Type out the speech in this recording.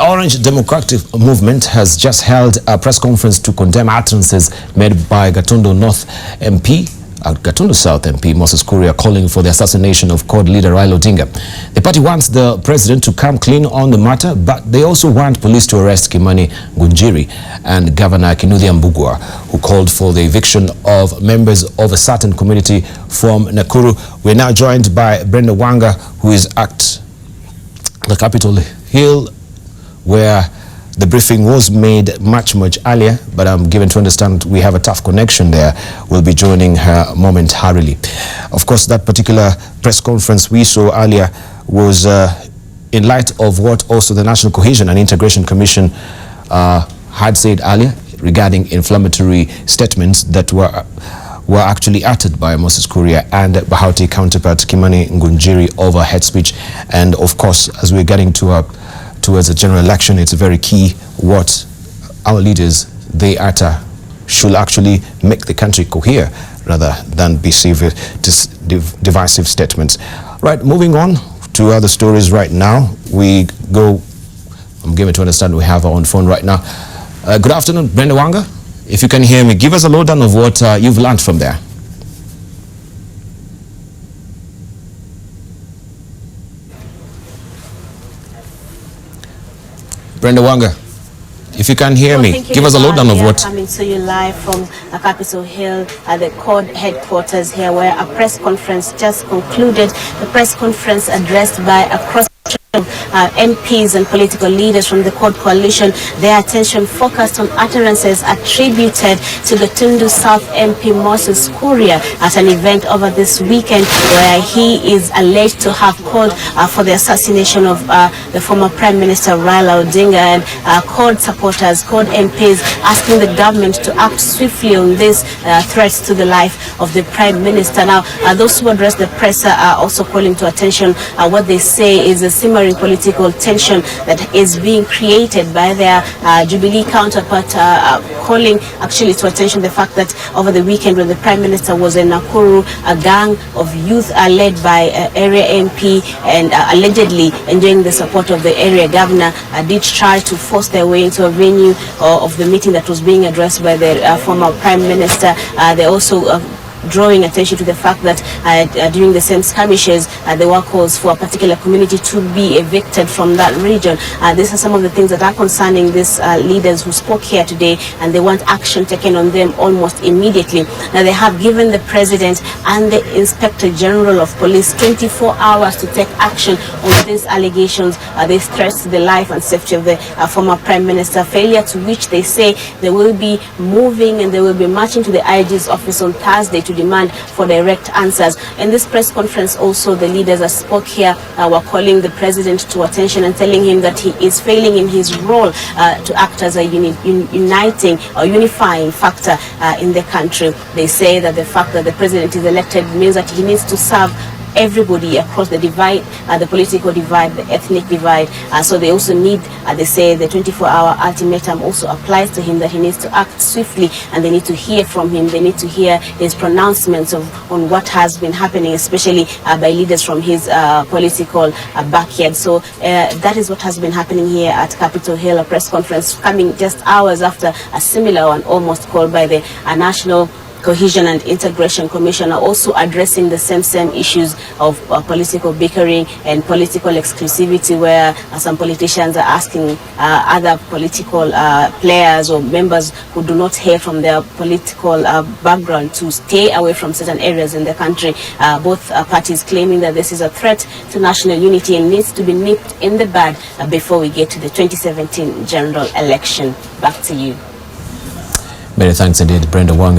The Orange Democratic Movement has just held a press conference to condemn utterances made by Gatundu North MP, Gatundu South MP Moses Kuria, calling for the assassination of CORD leader Raila Odinga. The party wants the president to come clean on the matter, but they also want police to arrest Kimani Ngunjiri and Governor Kinudhia Mbugua, who called for the eviction of members of a certain community from Nakuru. We're now joined by Brenda Wanga, who is at the Capitol Hill, where the briefing was made much earlier, but I'm given to understand we have a tough connection there. We'll be joining her momentarily. Of course, that particular press conference we saw earlier was in light of what also the National Cohesion and Integration Commission had said earlier regarding inflammatory statements that were actually uttered by Moses Kuria and Bahati counterpart Kimani Ngunjiri over hate speech. And of course, as we're getting towards a general election, it's very key what our leaders, they utter, should actually make the country cohere rather than be divisive statements. Right, moving on to other stories right now. We go, I'm given to understand we have our own phone right now. Good afternoon, Brenda Wanga. If you can hear me, give us a lowdown of what you've learned from there. Brenda Wanga, if you can hear me, give us a lowdown of what. Coming to you live from Capitol Hill at the CORD headquarters here, where a press conference just concluded. The press conference addressed by a cross MPs and political leaders from the CORD coalition, their attention focused on utterances attributed to Gatundu South MP Moses Kuria at an event over this weekend, where he is alleged to have called for the assassination of the former Prime Minister Raila Odinga, and CORD supporters, CORD MPs asking the government to act swiftly on these threats to the life of the Prime Minister. Now, those who address the press are also calling to attention what they say is a simmering political tension that is being created by their Jubilee counterpart, calling actually to attention the fact that over the weekend when the Prime Minister was in Nakuru, a gang of youth led by area MP and allegedly enjoying the support of the area governor did try to force their way into a venue of the meeting that was being addressed by the former Prime Minister. They also drawing attention to the fact that during the same skirmishes, there were calls for a particular community to be evicted from that region. These are some of the things that are concerning these leaders who spoke here today, and they want action taken on them almost immediately. Now, they have given the President and the Inspector General of Police 24 hours to take action on these allegations, these threats to the life and safety of the former Prime Minister, failure to which they say they will be moving and they will be marching to the IG's office on Thursday to demand for direct answers. In this press conference also, the leaders that spoke here were calling the President to attention and telling him that he is failing in his role to act as a uniting or unifying factor in the country. They say that the fact that the President is elected means that he needs to serve everybody across the divide, the political divide, the ethnic divide. So they also need, they say the 24-hour ultimatum also applies to him, that he needs to act swiftly, and they need to hear from him. They need to hear his pronouncements on what has been happening, especially by leaders from his political backyard. So that is what has been happening here at Capitol Hill, a press conference coming just hours after a similar one almost called by the National Cohesion and Integration Commission, are also addressing the same issues of political bickering and political exclusivity, where some politicians are asking other political players or members who do not hear from their political background to stay away from certain areas in the country. Both parties claiming that this is a threat to national unity and needs to be nipped in the bud before we get to the 2017 general election. Back to you. Many thanks indeed, Brenda Wanga.